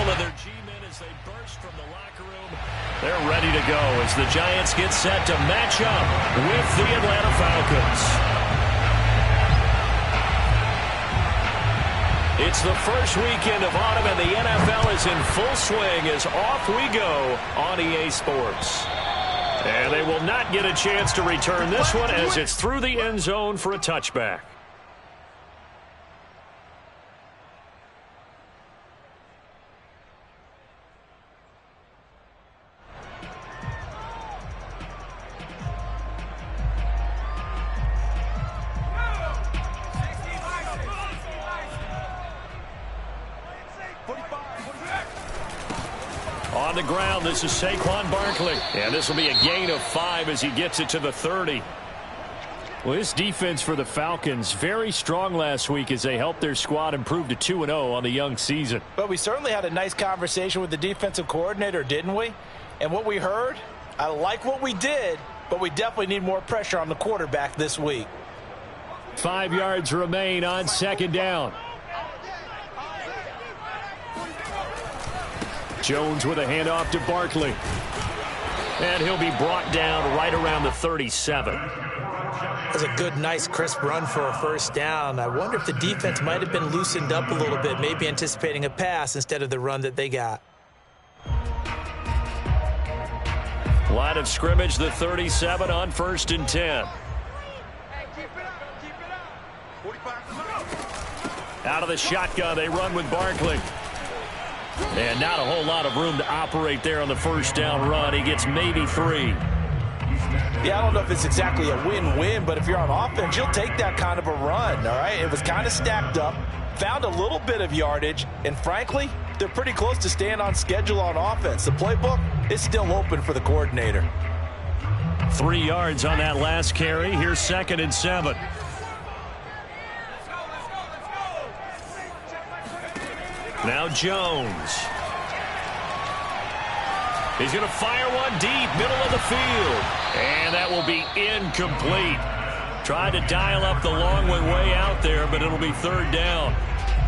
of their G-men as they burst from the locker room. They're ready to go as the Giants get set to match up with the Atlanta Falcons. It's the first weekend of autumn, and the NFL is in full swing as off we go on EA Sports. And they will not get a chance to return this one as it's through the end zone for a touchback. On the ground, this is Saquon Barkley. And this will be a gain of 5 as he gets it to the 30. Well, this defense for the Falcons, very strong last week as they helped their squad improve to 2-0 on the young season. But we certainly had a nice conversation with the defensive coordinator, didn't we? And what we heard, I like what we did, but we definitely need more pressure on the quarterback this week. 5 yards remain on second down. Jones with a handoff to Barkley. And he'll be brought down right around the 37. That's a good, nice, crisp run for a first down. I wonder if the defense might have been loosened up a little bit, maybe anticipating a pass instead of the run that they got. Line of scrimmage, the 37 on 1st and 10. Out of the shotgun, they run with Barkley. And not a whole lot of room to operate there on the first down run. He gets maybe 3. Yeah, I don't know if it's exactly a win-win, but if you're on offense, you'll take that kind of a run, all right? It was kind of stacked up, found a little bit of yardage, and frankly, they're pretty close to staying on schedule on offense. The playbook is still open for the coordinator. 3 yards on that last carry. Here's 2nd and 7. Now Jones. He's going to fire one deep, middle of the field. And that will be incomplete. Tried to dial up the long way out there, but it'll be 3rd down.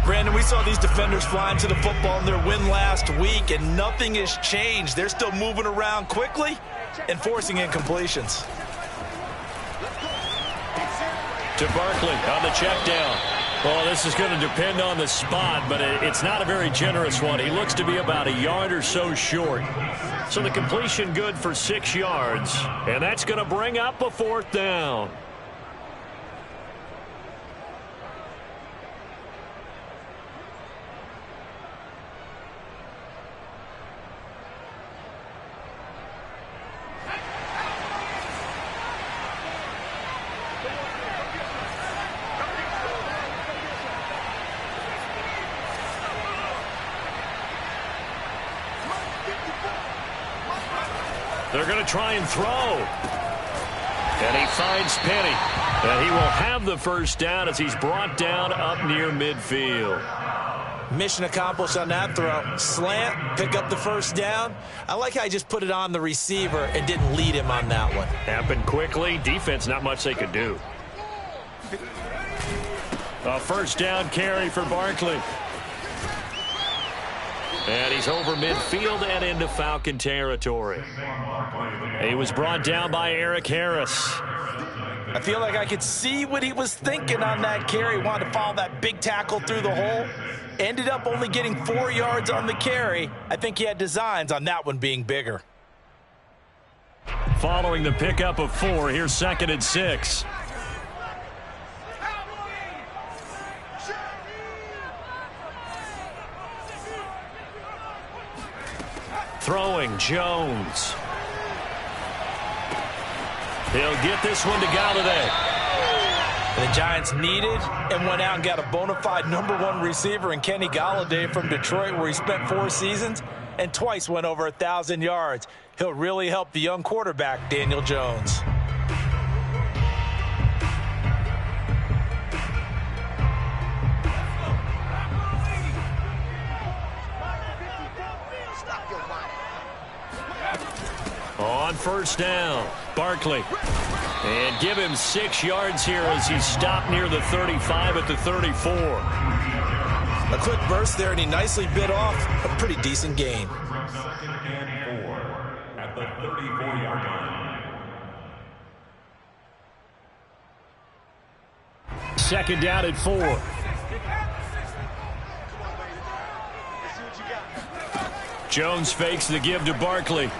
Brandon, we saw these defenders flying to the football in their win last week, and nothing has changed. They're still moving around quickly and forcing incompletions. To Barkley on the check down. Well, this is going to depend on the spot, but it's not a very generous one. He looks to be about a yard or so short. So the completion good for 6 yards, and that's going to bring up a 4th down. They're going to try and throw. And he finds Penny. And he will have the first down as he's brought down up near midfield. Mission accomplished on that throw. Slant, pick up the first down. I like how he just put it on the receiver and didn't lead him on that one. Happened quickly. Defense, not much they could do. A first down carry for Barkley. And he's over midfield and into Falcon territory. He was brought down by Eric Harris. I feel like I could see what he was thinking on that carry. Wanted to follow that big tackle through the hole. Ended up only getting 4 yards on the carry. I think he had designs on that one being bigger. Following the pickup of 4, here's 2nd and 6. Throwing Jones. He'll get this one to Galladay. The Giants needed and went out and got a bona fide #1 receiver in Kenny Galladay from Detroit, where he spent 4 seasons and twice went over 1,000 yards. He'll really help the young quarterback, Daniel Jones. On first down, Barkley. And give him 6 yards here as he's stopped near the 35 at the 34. A quick burst there, and he nicely bit off a pretty decent gain. Second and 4 at the 34-yard line. Second down at 4. Jones fakes the give to Barkley.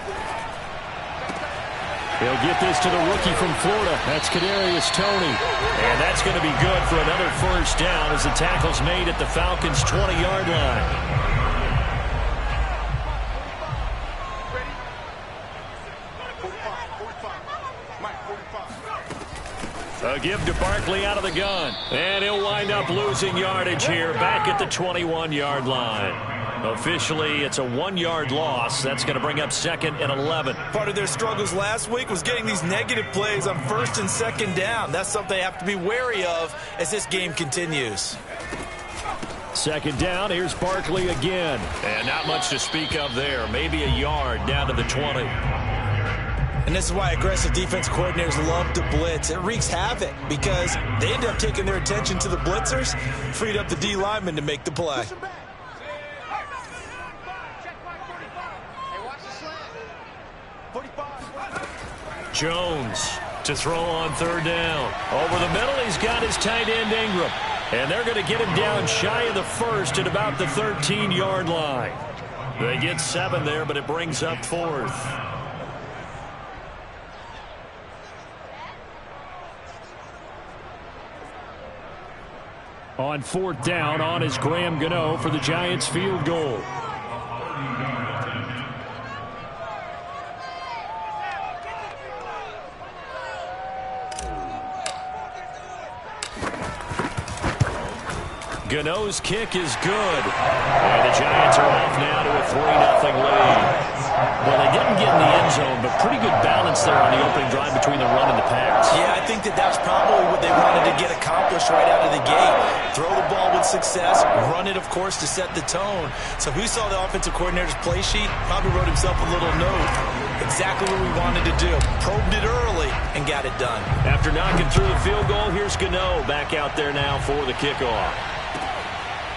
He'll get this to the rookie from Florida. That's Kadarius Toney. And that's going to be good for another first down as the tackle's made at the Falcons' 20-yard line. A give to Barkley out of the gun. And he'll wind up losing yardage here back at the 21-yard line. Officially, it's a 1-yard loss. That's going to bring up second and 11. Part of their struggles last week was getting these negative plays on first and second down. That's something they have to be wary of as this game continues. Second down, here's Barkley again. And not much to speak of there. Maybe a yard down to the 20. And this is why aggressive defense coordinators love to blitz. It wreaks havoc because they end up taking their attention to the blitzers, freed up the D lineman to make the play. Jones to throw on third down. Over the middle, he's got his tight end Ingram. And they're going to get him down shy of the first at about the 13-yard line. They get 7 there, but it brings up fourth. On fourth down, on is Graham Gano for the Giants field goal. Gano's kick is good. And the Giants are off now to a 3-0 lead. Well, they didn't get in the end zone, but pretty good balance there on the opening drive between the run and the pass. Yeah, I think that's probably what they wanted to get accomplished right out of the gate. Throw the ball with success, run it, of course, to set the tone. So if we saw the offensive coordinator's play sheet, probably wrote himself a little note. Exactly what we wanted to do. Probed it early and got it done. After knocking through the field goal, here's Gano back out there now for the kickoff.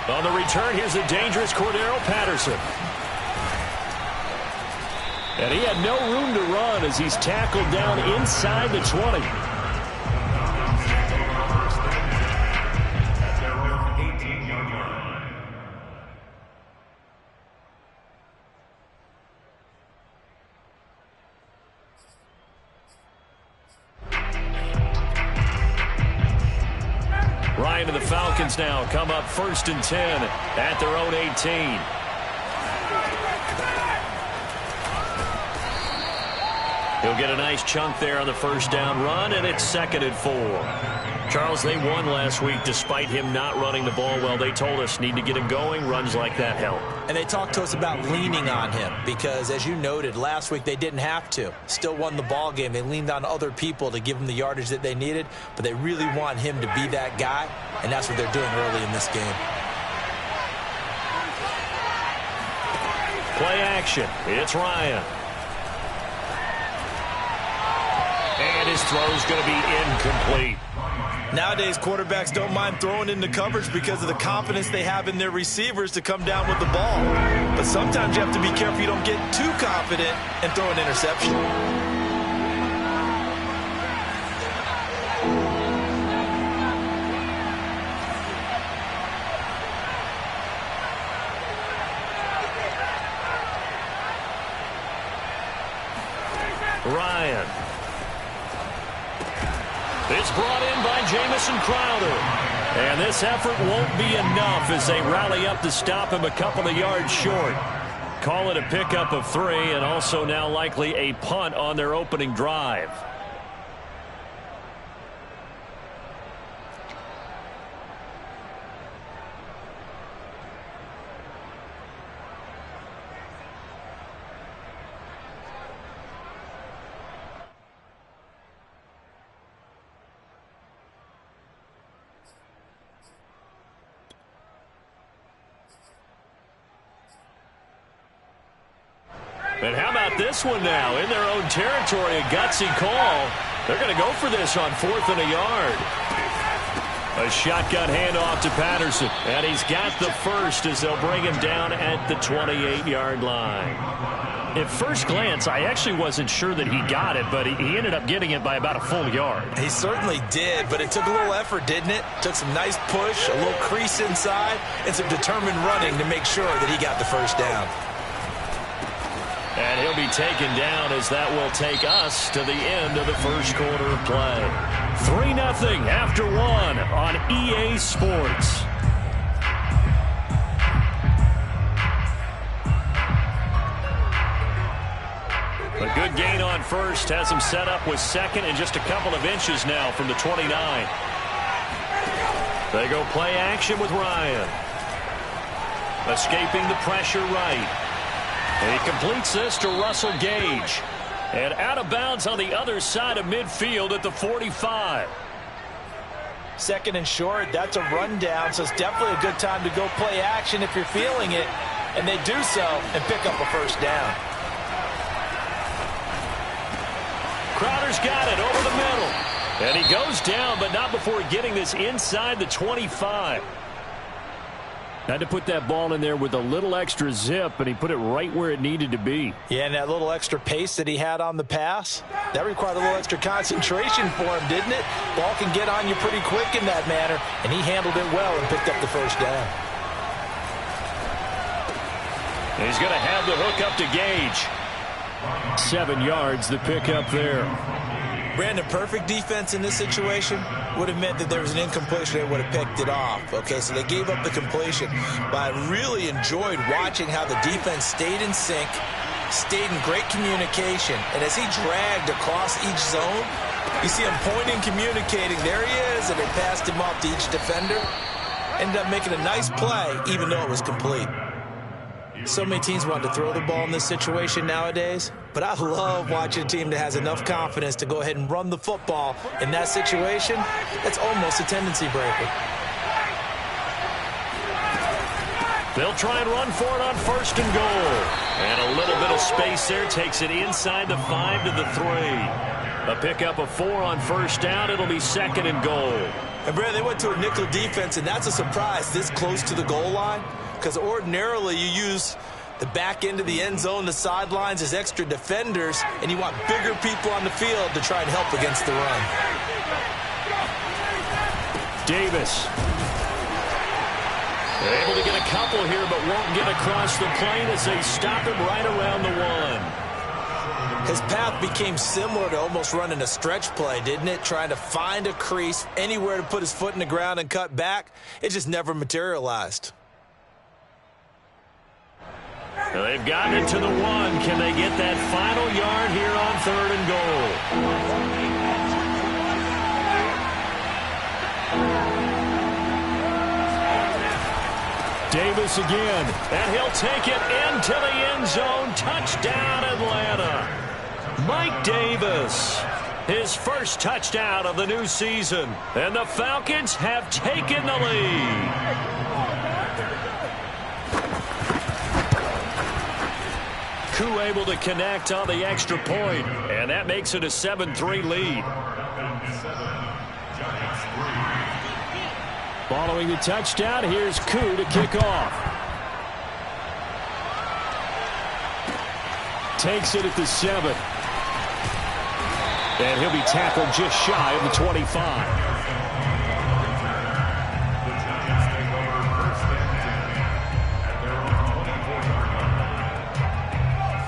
On the return, here's the dangerous Cordero Patterson. And he had no room to run as he's tackled down inside the 20. Ryan and the Falcons now come up first and 10 at their own 18. He'll get a nice chunk there on the first down run, and it's second and 4. Charles, they won last week despite him not running the ball well. They told us need to get him going. Runs like that help. And they talked to us about leaning on him because, as you noted, last week they didn't have to. Still won the ball game. They leaned on other people to give them the yardage that they needed, but they really want him to be that guy, and that's what they're doing early in this game. Play action. It's Ryan. And his throw's going to be incomplete. Nowadays, quarterbacks don't mind throwing into coverage because of the confidence they have in their receivers to come down with the ball. But sometimes you have to be careful you don't get too confident and throw an interception. Ryan. It's brought in by Jamison Crowder. And this effort won't be enough as they rally up to stop him a couple of yards short. Call it a pickup of 3 and also now likely a punt on their opening drive. And how about this one now? In their own territory, a gutsy call. They're going to go for this on 4th and a yard. A shotgun handoff to Patterson, and he's got the first as they'll bring him down at the 28-yard line. At first glance, I actually wasn't sure that he got it, but he ended up getting it by about a full yard. He certainly did, but it took a little effort, didn't it? Took some nice push, a little crease inside, and some determined running to make sure that he got the first down. And he'll be taken down as that will take us to the end of the first quarter of play. 3-0 after one on EA Sports. A good gain on first has him set up with second and just a couple of inches now from the 29. They go play action with Ryan. Escaping the pressure right. And he completes this to Russell Gage. And out of bounds on the other side of midfield at the 45. Second and short, that's a rundown, so it's definitely a good time to go play action if you're feeling it. And they do so and pick up a first down. Crowder's got it over the middle. And he goes down, but not before getting this inside the 25. Had to put that ball in there with a little extra zip, and he put it right where it needed to be. Yeah, and that little extra pace that he had on the pass, that required a little extra concentration for him, didn't it? Ball can get on you pretty quick in that manner, and he handled it well and picked up the first down. And he's going to have the hook up to Gage. 7 yards, the pickup there. Brandon, perfect defense in this situation would have meant that there was an incompletion. They would have picked it off. Okay, so they gave up the completion. But I really enjoyed watching how the defense stayed in sync, stayed in great communication. And as he dragged across each zone, you see him pointing, communicating. There he is, and they passed him off to each defender. Ended up making a nice play, even though it was complete. So many teams want to throw the ball in this situation nowadays, but I love watching a team that has enough confidence to go ahead and run the football in that situation. That's almost a tendency breaker. They'll try and run for it on first and goal. And a little bit of space there takes it inside the 5 to the 3. A pickup of 4 on first down. It'll be second and goal. And, Brad, they went to a nickel defense, and that's a surprise this close to the goal line. Because ordinarily you use the back end of the end zone, the sidelines as extra defenders, and you want bigger people on the field to try and help against the run. Davis. They're able to get a couple here, but won't get across the plane as they stop him right around the 1. His path became similar to almost running a stretch play, didn't it? Trying to find a crease, anywhere to put his foot in the ground and cut back. It just never materialized. They've gotten it to the 1. Can they get that final yard here on third and goal? Davis again, and he'll take it into the end zone. Touchdown, Atlanta. Mike Davis, his first touchdown of the new season, and the Falcons have taken the lead. Koo able to connect on the extra point, and that makes it a 7-3 lead. Following the touchdown, here's Koo to kick off. Takes it at the 7. And he'll be tackled just shy of the 25.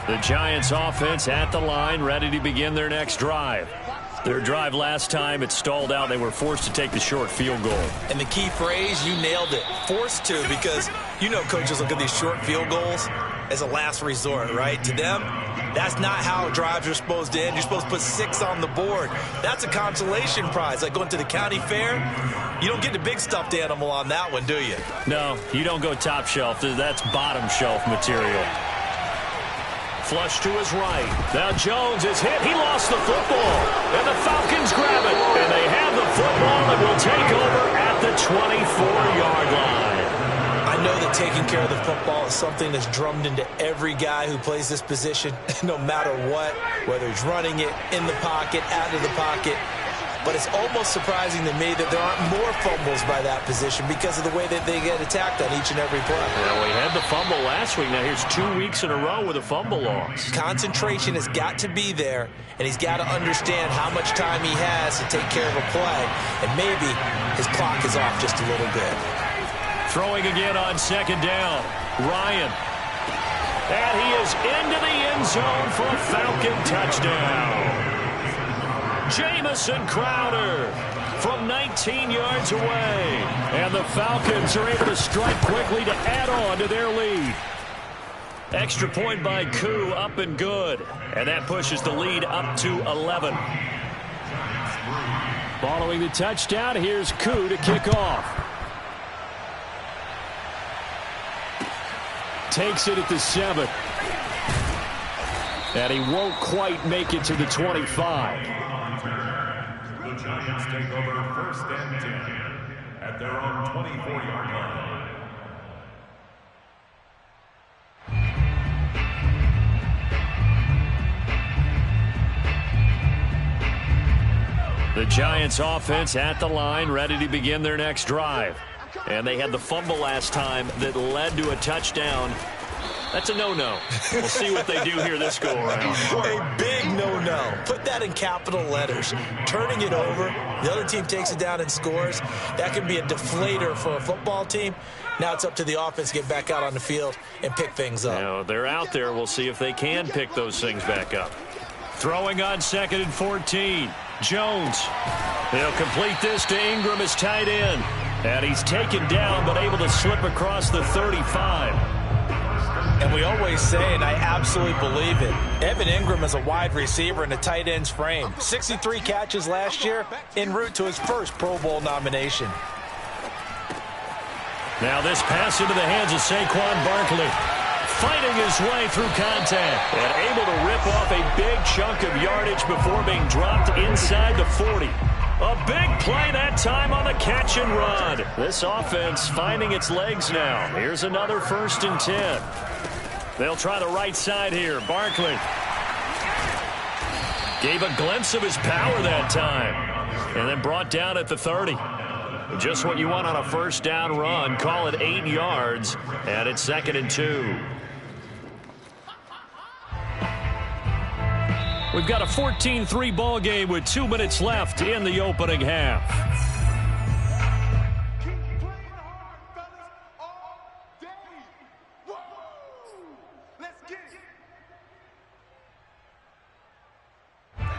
The Giants offense at the line, ready to begin their next drive. Their drive last time, it stalled out. They were forced to take the short field goal. And the key phrase, you nailed it, forced to, because you know coaches look at these short field goals as a last resort, right? To them, that's not how drives are supposed to end. You're supposed to put 6 on the board. That's a consolation prize. Like going to the county fair, you don't get the big stuffed animal on that one, do you? No, you don't go top shelf. That's bottom shelf material. Flush to his right. Now Jones is hit. He lost the football. And the Falcons grab it. And they have the football and will take over at the 24-yard line. I know that taking care of the football is something that's drummed into every guy who plays this position, no matter what, whether he's running it, in the pocket, out of the pocket. but it's almost surprising to me that there aren't more fumbles by that position because of the way that they get attacked on each and every play. Well, we had the fumble last week. Now here's 2 weeks in a row with a fumble loss. Concentration has got to be there, and he's got to understand how much time he has to take care of a play, and maybe his clock is off just a little bit. Throwing again on second down. Ryan. And he is into the end zone for a Falcon touchdown. Jamison Crowder from 19 yards away. And the Falcons are able to strike quickly to add on to their lead. Extra point by Koo, up and good. And that pushes the lead up to 11. Following the touchdown, here's Koo to kick off. Takes it at the 7. And he won't quite make it to the 25. The Giants take over first and 10 at their own 24-yard line. The Giants offense at the line, ready to begin their next drive. And they had the fumble last time that led to a touchdown. That's a no-no. We'll see what they do here this go-around. A big no-no. Put that in capital letters. Turning it over, the other team takes it down and scores. That can be a deflator for a football team. Now it's up to the offense to get back out on the field and pick things up. Now, they're out there. We'll see if they can pick those things back up. Throwing on 2nd and 14. Jones. He'll complete this to Ingram, his tight end. And he's taken down, but able to slip across the 35. And we always say, and I absolutely believe it, Evan Ingram is a wide receiver in a tight end's frame. 63 catches last year, en route to his first Pro Bowl nomination. Now this pass into the hands of Saquon Barkley. Fighting his way through contact. And able to rip off a big chunk of yardage before being dropped inside the 40. A big play that time on the catch and run. This offense finding its legs now. Here's another 1st and 10. They'll try the right side here. Barkley gave a glimpse of his power that time. And then brought down at the 30. Just what you want on a first down run. Call it 8 yards. And it's 2nd and 2. We've got a 14-3 ball game with 2 minutes left in the opening half.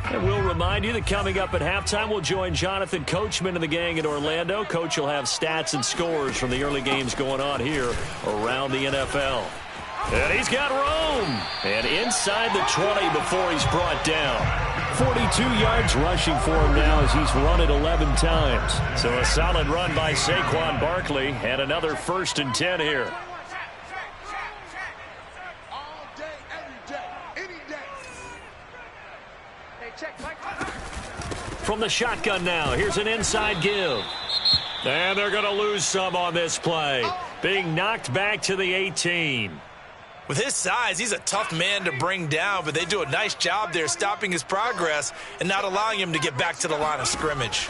And we'll remind you that coming up at halftime, we'll join Jonathan Coachman and the gang in Orlando. Coach will have stats and scores from the early games going on here around the NFL. And he's got room. And inside the 20 before he's brought down. 42 yards rushing for him now as he's run it 11 times. So a solid run by Saquon Barkley. And another 1st and 10 here. From the shotgun now, here's an inside give. And they're going to lose some on this play. Being knocked back to the 18. With his size, he's a tough man to bring down, but they do a nice job there stopping his progress and not allowing him to get back to the line of scrimmage.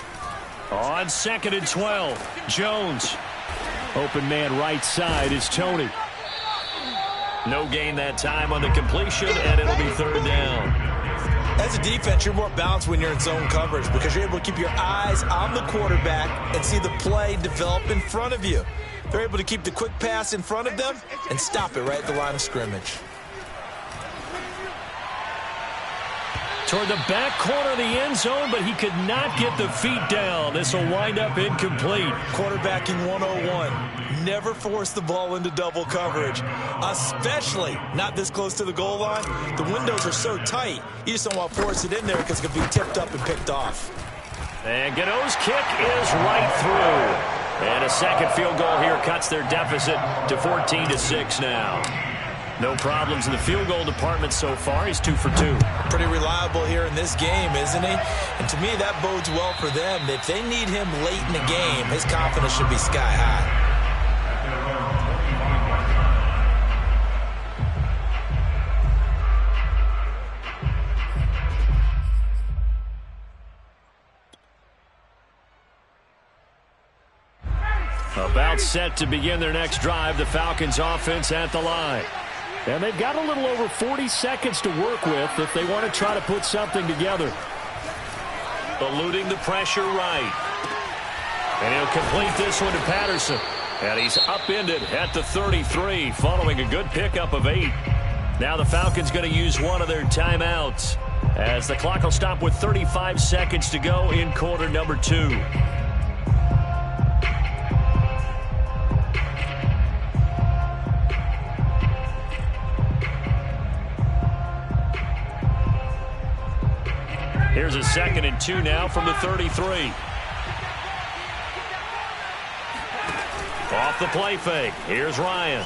On 2nd and 12, Jones. Open man right side is Tony. No gain that time on the completion, and it'll be 3rd down. As a defense, you're more balanced when you're in zone coverage because you're able to keep your eyes on the quarterback and see the play develop in front of you. They're able to keep the quick pass in front of them and stop it right at the line of scrimmage. Toward the back corner of the end zone, but he could not get the feet down. This will wind up incomplete. Quarterbacking 101. Never force the ball into double coverage, especially not this close to the goal line. The windows are so tight, you just don't want to force it in there because it could be tipped up and picked off. And Gano's kick is right through. And a second field goal here cuts their deficit to 14-6 now. No problems in the field goal department so far. He's 2 for 2. Pretty reliable here in this game, isn't he? And to me, that bodes well for them. If they need him late in the game, his confidence should be sky high. About set to begin their next drive, the Falcons offense at the line. And they've got a little over 40 seconds to work with if they want to try to put something together. Eluding the pressure right. And he'll complete this one to Patterson. And he's upended at the 33 following a good pickup of 8. Now the Falcons going to use one of their timeouts as the clock will stop with 35 seconds to go in quarter number 2. Here's a 2nd and 2 now from the 33. Off the play fake. Here's Ryan.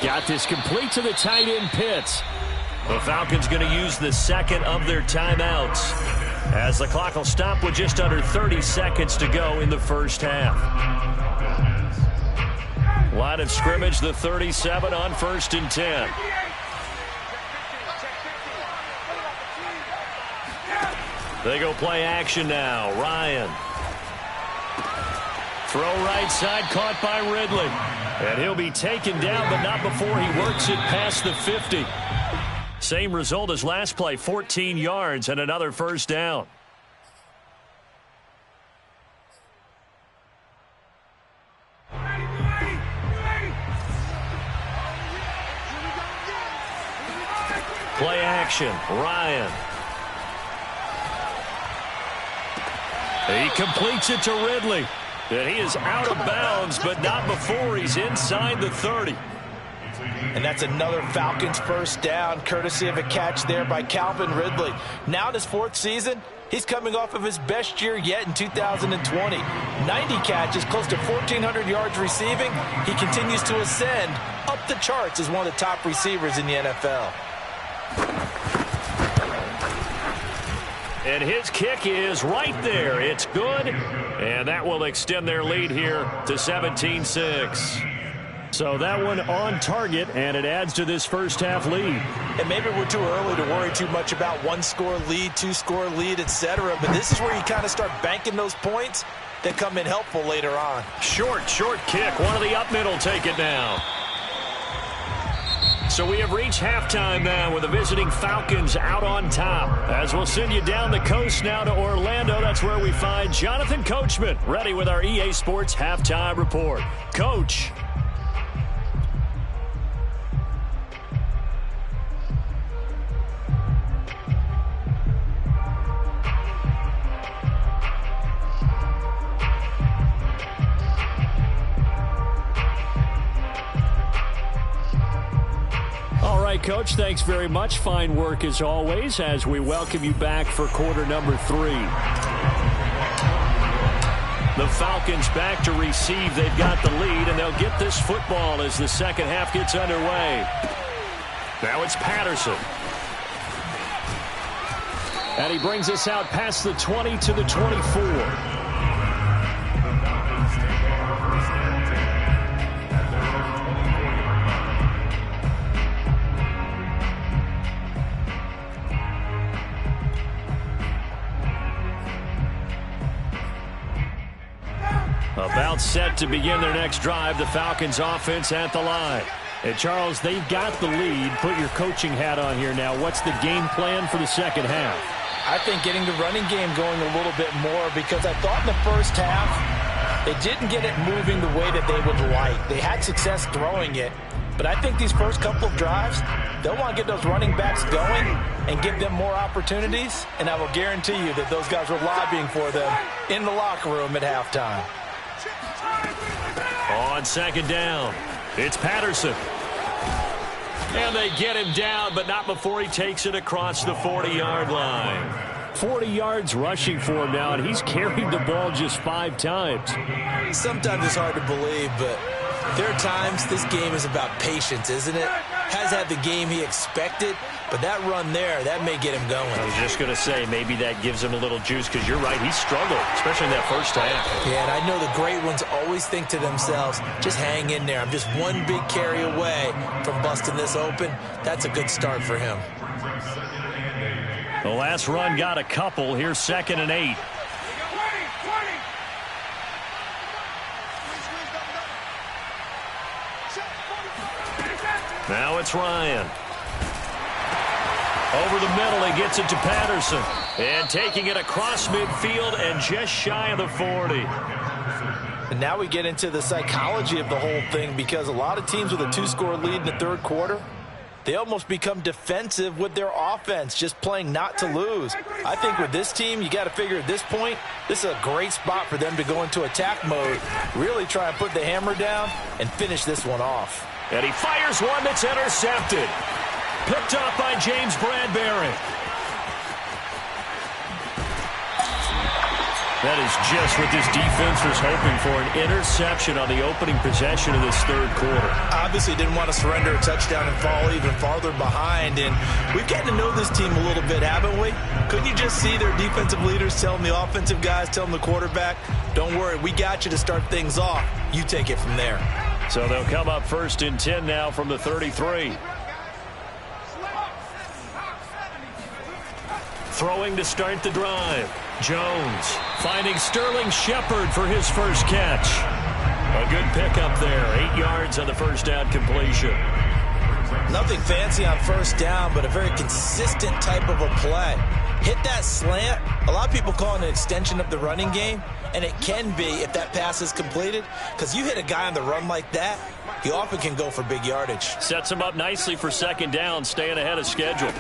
Got this complete to the tight end Pitts. The Falcons going to use the 2nd of their timeouts as the clock will stop with just under 30 seconds to go in the first half. Line of scrimmage, the 37 on 1st and 10. They go play action now. Ryan. Throw right side, caught by Ridley. And he'll be taken down, but not before he works it past the 50. Same result as last play, 14 yards and another first down. Play action, Ryan. He completes it to Ridley. And he is out of bounds, but not before he's inside the 30. And that's another Falcons first down, courtesy of a catch there by Calvin Ridley. Now in his 4th season, he's coming off of his best year yet in 2020. 90 catches, close to 1,400 yards receiving. He continues to ascend up the charts as one of the top receivers in the NFL. And his kick is right there. It's good. And that will extend their lead here to 17-6. So that one on target, and it adds to this first half lead. And maybe we're too early to worry too much about 1-score lead, 2-score lead, etc. But this is where you kind of start banking those points that come in helpful later on. Short kick. One of the up middle take it now. So we have reached halftime now with the visiting Falcons out on top. As we'll send you down the coast now to Orlando. That's where we find Jonathan Coachman ready with our EA Sports Halftime Report. Coach. All right, Coach, thanks very much. Fine work as always as we welcome you back for quarter number 3. The Falcons back to receive. They've got the lead, and they'll get this football as the second half gets underway. Now it's Patterson. And he brings us out past the 20 to the 24. About set to begin their next drive, the Falcons offense at the line. And Charles, they've got the lead. Put your coaching hat on here now. What's the game plan for the second half? I think getting the running game going a little bit more, because I thought in the first half they didn't get it moving the way that they would like. They had success throwing it, but I think these first couple of drives, they'll want to get those running backs going and give them more opportunities, and I will guarantee you that those guys were lobbying for them in the locker room at halftime. On second down, it's Patterson. And they get him down, but not before he takes it across the 40-yard line. 40 yards rushing for him now, and he's carried the ball just 5 times. Sometimes it's hard to believe, but there are times this game is about patience, isn't it? Has had the game he expected, but that run there, that may get him going. I was just going to say, maybe that gives him a little juice, because you're right, he struggled, especially in that first half. Yeah, and I know the great ones always think to themselves, just hang in there. I'm just one big carry away from busting this open. That's a good start for him. The last run got a couple. Here's 2nd and 8. Now it's Ryan. Over the middle, he gets it to Patterson. And taking it across midfield and just shy of the 40. And now we get into the psychology of the whole thing, because a lot of teams with a 2-score lead in the third quarter, they almost become defensive with their offense, just playing not to lose. I think with this team, you got to figure at this point, this is a great spot for them to go into attack mode, really try and put the hammer down and finish this one off. And he fires one that's intercepted. Picked up by James Bradbury. That is just what this defense was hoping for, an interception on the opening possession of this third quarter. Obviously didn't want to surrender a touchdown and fall even farther behind, and we've gotten to know this team a little bit, haven't we? Couldn't you just see their defensive leaders telling the offensive guys, telling the quarterback, don't worry, we got you to start things off. You take it from there. So they'll come up 1st and 10 now from the 33. Throwing to start the drive. Jones finding Sterling Shepard for his first catch. A good pickup there. 8 yards on the first down completion. Nothing fancy on first down, but a very consistent type of a play. Hit that slant. A lot of people call it an extension of the running game, and it can be if that pass is completed, because you hit a guy on the run like that, he often can go for big yardage. Sets him up nicely for second down, staying ahead of schedule.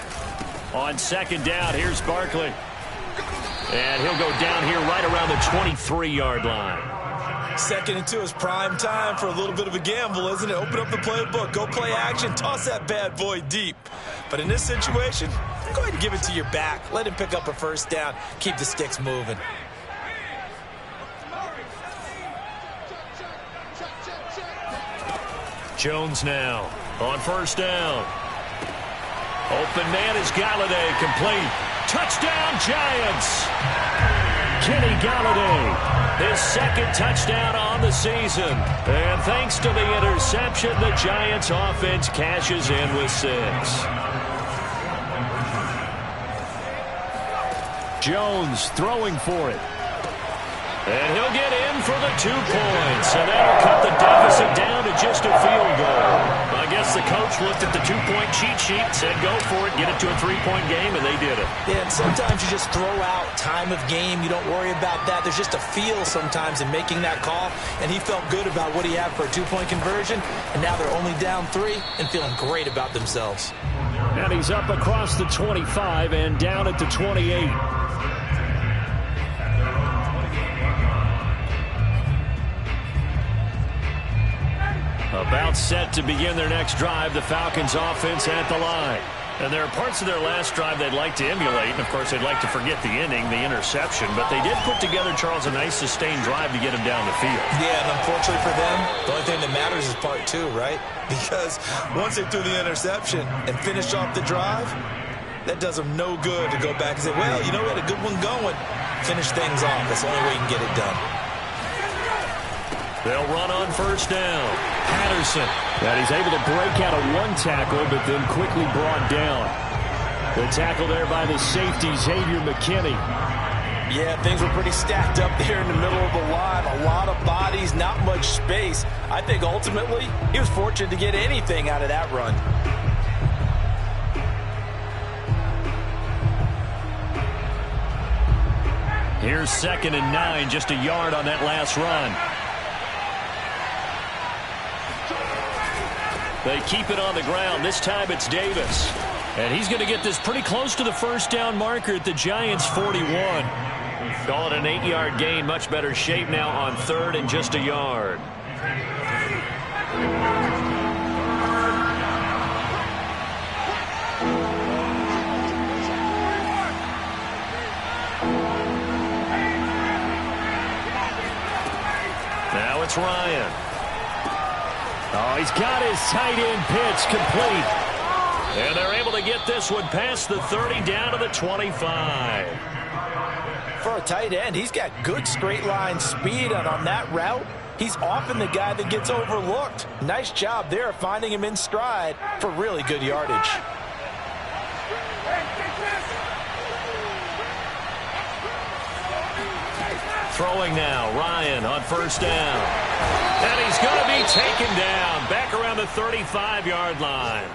On second down, here's Barkley. And he'll go down here right around the 23-yard line. 2nd and 2 is prime time for a little bit of a gamble, isn't it? Open up the playbook, go play action, toss that bad boy deep. But in this situation, go ahead and give it to your back. Let him pick up a first down. Keep the sticks moving. Jones now on first down. Open man is Galladay, complete. Touchdown, Giants! Kenny Galladay, his 2nd touchdown on the season. And thanks to the interception, the Giants offense cashes in with 6. Jones throwing for it. And he'll get in for the 2 points. And that'll cut the deficit down to just a field goal. I guess the coach looked at the 2-point cheat sheet, said go for it, get it to a 3-point game, and they did it. Yeah, and sometimes you just throw out time of game. You don't worry about that. There's just a feel sometimes in making that call. And he felt good about what he had for a 2-point conversion. And now they're only down 3 and feeling great about themselves. And he's up across the 25 and down at the 28. About set to begin their next drive, the Falcons offense at the line. And there are parts of their last drive they'd like to emulate, and of course they'd like to forget the inning, the interception, but they did put together, Charles, a nice sustained drive to get him down the field. Yeah, and unfortunately for them, the only thing that matters is part 2, right? Because once they threw the interception and finished off the drive, that does them no good to go back and say, well, you know, we had a good one going. Finish things off. That's the only way you can get it done. They'll run on first down. Patterson. And he's able to break out of 1 tackle, but then quickly brought down. The tackle there by the safety, Xavier McKinney. Yeah, things were pretty stacked up there in the middle of the line. A lot of bodies, not much space. I think ultimately he was fortunate to get anything out of that run. Here's 2nd and 9, just a yard on that last run. They keep it on the ground. This time it's Davis. And he's going to get this pretty close to the first down marker at the Giants' 41. Call it an 8-yard gain. Much better shape now on 3rd and just a yard. Now it's Ryan. Oh, he's got his tight end pitch complete. And they're able to get this one past the 30 down to the 25. For a tight end, he's got good straight line speed, and on that route, he's often the guy that gets overlooked. Nice job there finding him in stride for really good yardage. Throwing now, Ryan on first down. And he's going to be taken down back around the 35-yard line.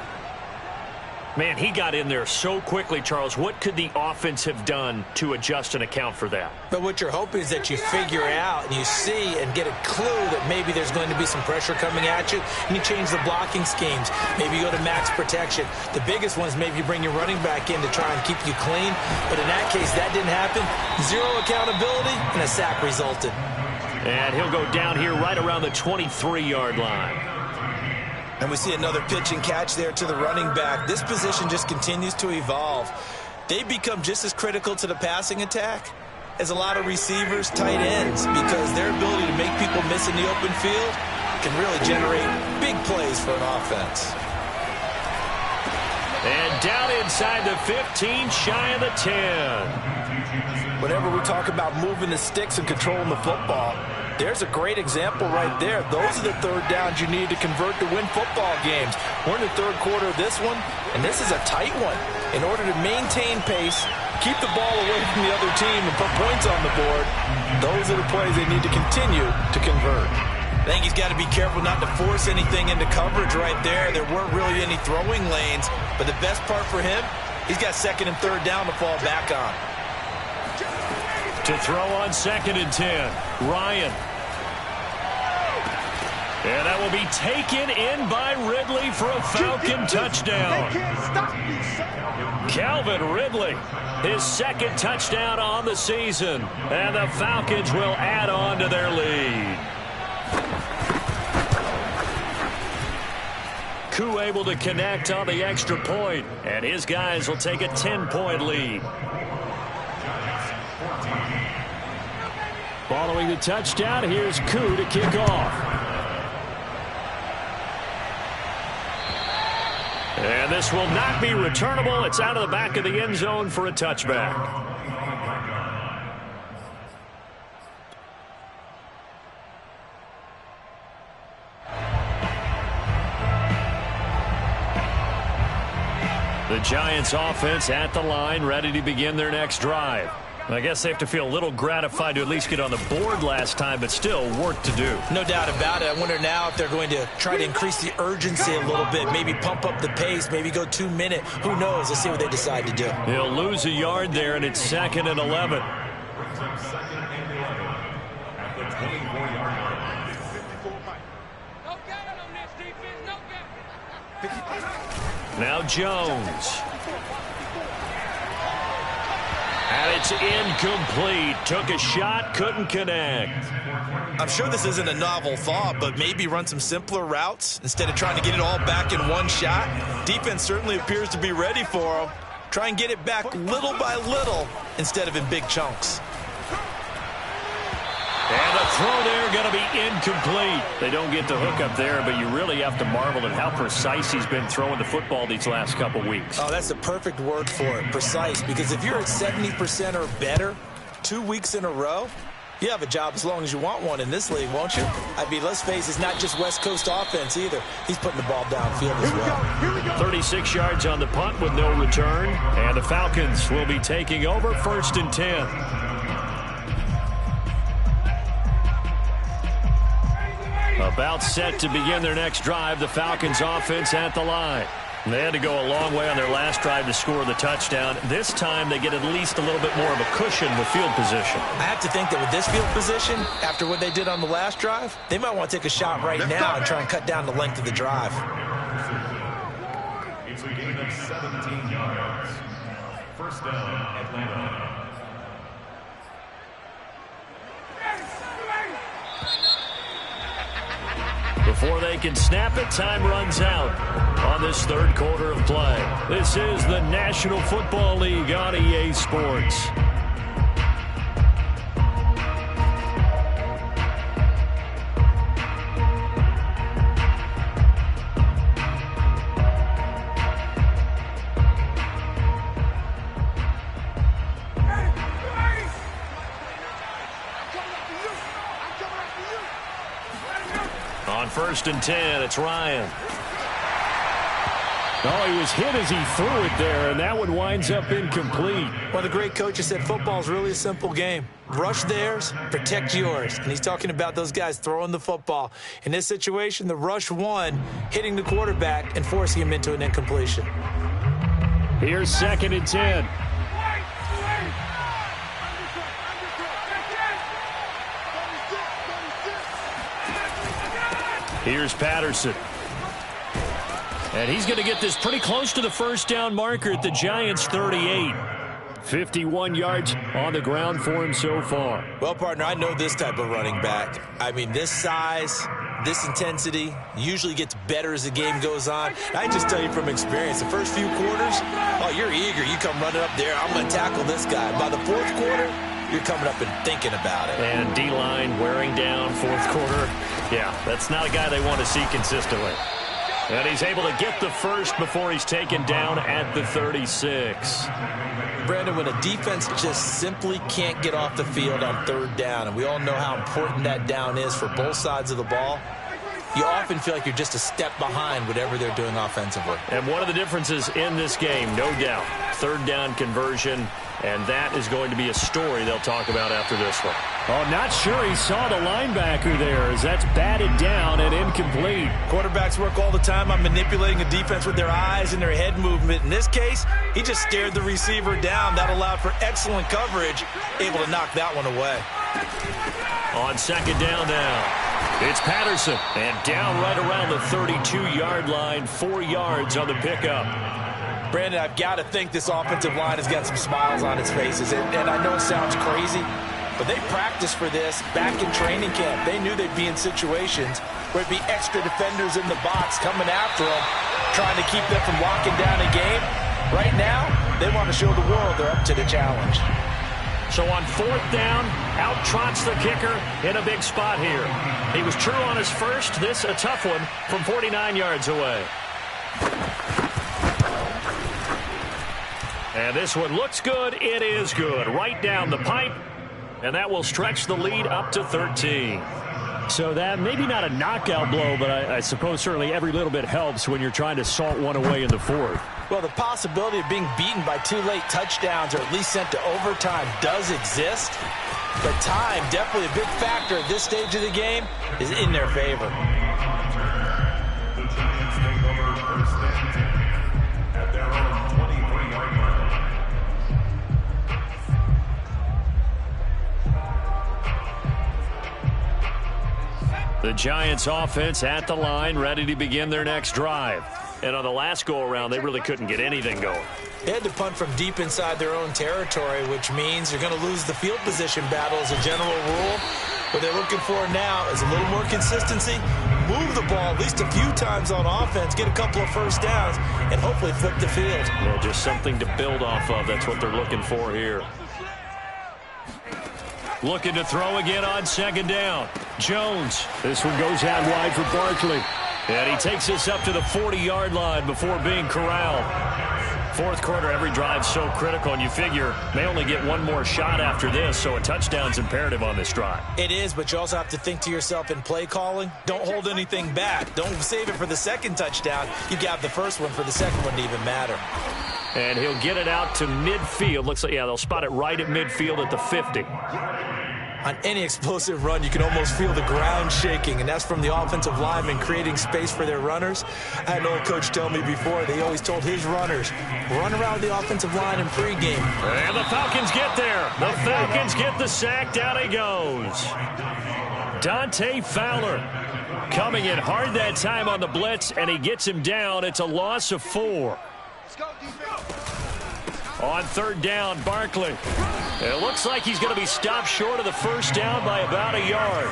Man, he got in there so quickly, Charles. What could the offense have done to adjust and account for that? But what you're hoping is that you figure out and you see and get a clue that maybe there's going to be some pressure coming at you, and you change the blocking schemes. Maybe you go to max protection. The biggest one is maybe you bring your running back in to try and keep you clean. But in that case, that didn't happen. Zero accountability, and a sack resulted. And he'll go down here right around the 23-yard line. And we see another pitch and catch there to the running back. This position just continues to evolve. They become just as critical to the passing attack as a lot of receivers, tight ends, because their ability to make people miss in the open field can really generate big plays for an offense. And down inside the 15, shy of the 10. Whenever we talk about moving the sticks and controlling the football, there's a great example right there. Those are the third downs you need to convert to win football games. We're in the third quarter of this one, and this is a tight one. In order to maintain pace, keep the ball away from the other team, and put points on the board, those are the plays they need to continue to convert. I think he's got to be careful not to force anything into coverage right there. There weren't really any throwing lanes, but the best part for him, he's got second and third down to fall back on. To throw on second and 10, Ryan. And that will be taken in by Ridley for a Falcon touchdown. Calvin Ridley, his second touchdown on the season. And the Falcons will add on to their lead. Koo able to connect on the extra point, and his guys will take a 10-point lead. Following the touchdown, here's Koo to kick off. And this will not be returnable. It's out of the back of the end zone for a touchback. The Giants offense at the line, ready to begin their next drive. I guess they have to feel a little gratified to at least get on the board last time, but still work to do. No doubt about it. I wonder now if they're going to try to increase the urgency a little bit, maybe pump up the pace, maybe go 2 minute. Who knows? Let's see what they decide to do. He'll lose a yard there, and it's 2nd and 11. Now Jones. And it's incomplete. Took a shot, couldn't connect. I'm sure this isn't a novel thought, but maybe run some simpler routes instead of trying to get it all back in one shot. Defense certainly appears to be ready for them. Try and get it back little by little instead of in big chunks. And the throw there going to be incomplete. They don't get the hook up there, but you really have to marvel at how precise he's been throwing the football these last couple weeks. Oh, that's the perfect word for it, precise, because if you're at 70% or better 2 weeks in a row, you have a job as long as you want one in this league, won't you? I mean, let's face it, it's not just West Coast offense either. He's putting the ball downfield as well. 36 yards on the punt with no return, and the Falcons will be taking over 1st and 10. About set to begin their next drive, the Falcons offense at the line. They had to go a long way on their last drive to score the touchdown. This time they get at least a little bit more of a cushion with field position. I have to think that with this field position, after what they did on the last drive, they might want to take a shot right now and try and cut down the length of the drive. It's a gain of 17 yards. First down, Atlanta. Before they can snap it, time runs out on this third quarter of play. This is the National Football League on EA Sports. On 1st and 10, it's Ryan. Oh, he was hit as he threw it there, and that one winds up incomplete. One of the great coaches said football is really a simple game. Rush theirs, protect yours. And he's talking about those guys throwing the football. In this situation, the rush won, hitting the quarterback and forcing him into an incompletion. Here's 2nd and 10. Here's Patterson. And he's going to get this pretty close to the first down marker at the Giants' 38. 51 yards on the ground for him so far. Well, partner, I know this type of running back. I mean, this size, this intensity usually gets better as the game goes on. I just tell you from experience, the first few quarters, oh, you're eager. You come running up there, I'm going to tackle this guy. By the 4th quarter, you're coming up and thinking about it. And D-line wearing down 4th quarter. Yeah, that's not a guy they want to see consistently. And he's able to get the first before he's taken down at the 36. Brandon, when a defense just simply can't get off the field on 3rd down, and we all know how important that down is for both sides of the ball, you often feel like you're just a step behind whatever they're doing offensively. And one of the differences in this game, no doubt, 3rd down conversion, and that is going to be a story they'll talk about after this one. Oh, not sure he saw the linebacker there as that's batted down and incomplete. Quarterbacks work all the time on manipulating a defense with their eyes and their head movement. In this case, he just stared the receiver down. That allowed for excellent coverage, able to knock that one away. On 2nd down now, it's Patterson, and down right around the 32-yard line, 4 yards on the pickup. Brandon, I've got to think this offensive line has got some smiles on its faces. And I know it sounds crazy, but they practiced for this back in training camp. They knew they'd be in situations where it'd be extra defenders in the box coming after them, trying to keep them from locking down a game. Right now, they want to show the world they're up to the challenge. So on 4th down, out trots the kicker in a big spot here. He was true on his first. This a tough one from 49 yards away. And this one looks good. It is good. Right down the pipe. And that will stretch the lead up to 13. So that maybe not a knockout blow, but I suppose certainly every little bit helps when you're trying to salt one away in the 4th. Well, the possibility of being beaten by 2 late touchdowns or at least sent to overtime does exist. But time, definitely a big factor at this stage of the game, is in their favor. The Giants take over 1st and 10 at their own 23-yard line. The Giants offense at the line, ready to begin their next drive. And on the last go-around, they really couldn't get anything going. They had to punt from deep inside their own territory, which means you're going to lose the field position battle as a general rule. What they're looking for now is a little more consistency, move the ball at least a few times on offense, get a couple of first downs, and hopefully flip the field. Yeah, just something to build off of. That's what they're looking for here. Looking to throw again on 2nd down. Jones. This one goes out wide for Barkley. And he takes this up to the 40-yard line before being corralled. 4th quarter, every drive's so critical, and you figure may only get one more shot after this, so a touchdown's imperative on this drive. It is, but you also have to think to yourself in play calling, don't hold anything back. Don't save it for the 2nd touchdown. You got the first one for the 2nd one to even matter. And he'll get it out to midfield. Looks like, yeah, they'll spot it right at midfield at the 50. On any explosive run, you can almost feel the ground shaking, and that's from the offensive linemen creating space for their runners. I had an old coach tell me before, they always told his runners, run around the offensive line in pregame. And the Falcons get there. The Falcons get the sack. Down he goes. Dante Fowler coming in hard that time on the blitz, and he gets him down. It's a loss of 4. On 3rd down, Barkley. It looks like he's going to be stopped short of the first down by about a yard.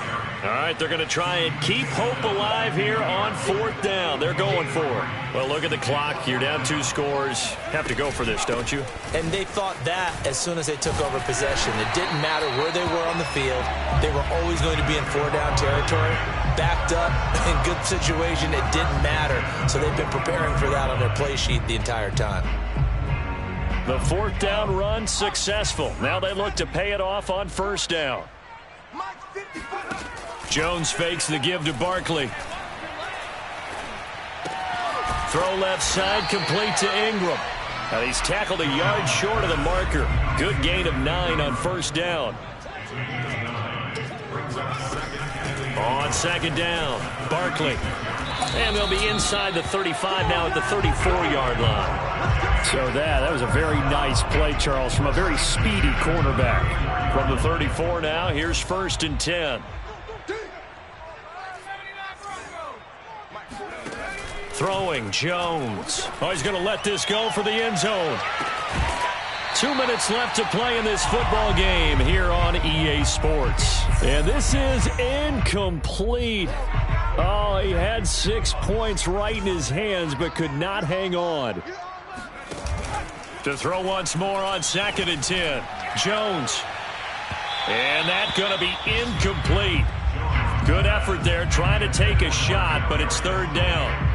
All right, they're going to try and keep hope alive here on 4th down. They're going for it. Well, look at the clock. You're down 2 scores. Have to go for this, don't you? And they thought that as soon as they took over possession. It didn't matter where they were on the field. They were always going to be in 4-down territory. Backed up, in good situation, it didn't matter. So they've been preparing for that on their play sheet the entire time. The 4th down run successful. Now they look to pay it off on 1st down. Jones fakes the give to Barkley. Throw left side, complete to Ingram. And he's tackled a yard short of the marker. Good gain of 9 on first down. On second down, Barkley. And they'll be inside the 35 now at the 34-yard line. So that was a very nice play, Charles, from a very speedy cornerback. From the 34 now, here's 1st and 10. Throwing, Jones. Oh, he's going to let this go for the end zone. 2 minutes left to play in this football game here on EA Sports. And this is incomplete. Oh, he had 6 points right in his hands, but could not hang on. To throw once more on 2nd and 10. Jones. And that's going to be incomplete. Good effort there, trying to take a shot, but it's 3rd down.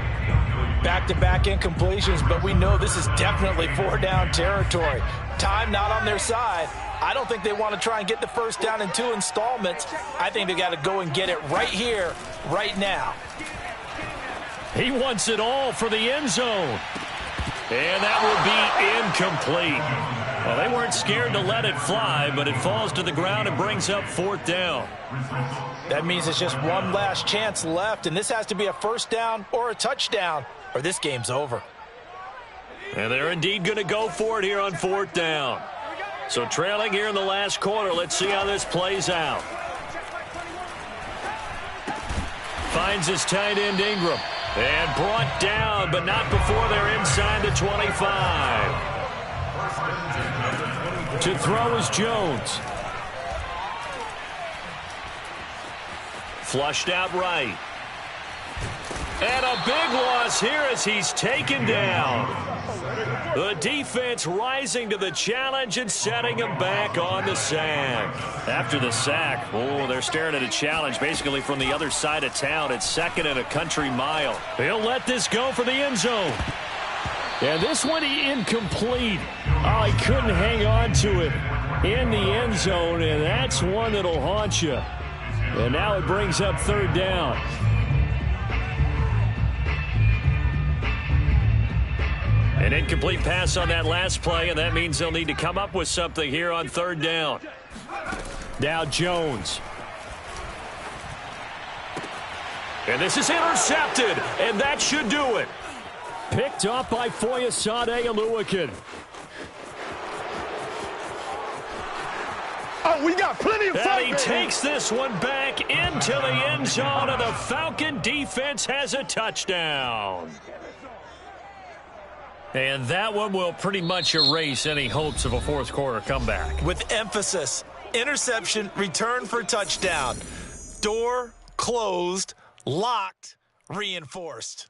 Back-to-back incompletions, but we know this is definitely 4-down territory. Time not on their side. I don't think they want to try and get the first down in 2 installments. I think they got to go and get it right here, right now. He wants it all for the end zone. And that will be incomplete. Well, they weren't scared to let it fly, but it falls to the ground and brings up 4th down. That means it's just one last chance left, and this has to be a first down or a touchdown, or this game's over. And they're indeed going to go for it here on 4th down. So trailing here in the last quarter, let's see how this plays out. Finds his tight end Ingram. And brought down, but not before they're inside the 25. To throw is Jones. Flushed out right. And a big loss here as he's taken down. The defense rising to the challenge and setting him back on the sack. After the sack, they're staring at a challenge basically from the other side of town. It's 2nd and a country mile. He'll let this go for the end zone. And this one incomplete. Oh, he couldn't hang on to it in the end zone, and that's one that'll haunt you. And now it brings up 3rd down. An incomplete pass on that last play, and that means they'll need to come up with something here on 3rd down. Now Jones. And this is intercepted, and that should do it. Picked up by Foyesade Oluwakin. Oh, we got plenty of time. And he takes this one back into the end zone, and the Falcon defense has a touchdown. And that one will pretty much erase any hopes of a 4th quarter comeback. With emphasis, interception, return for touchdown. Door closed, locked, reinforced.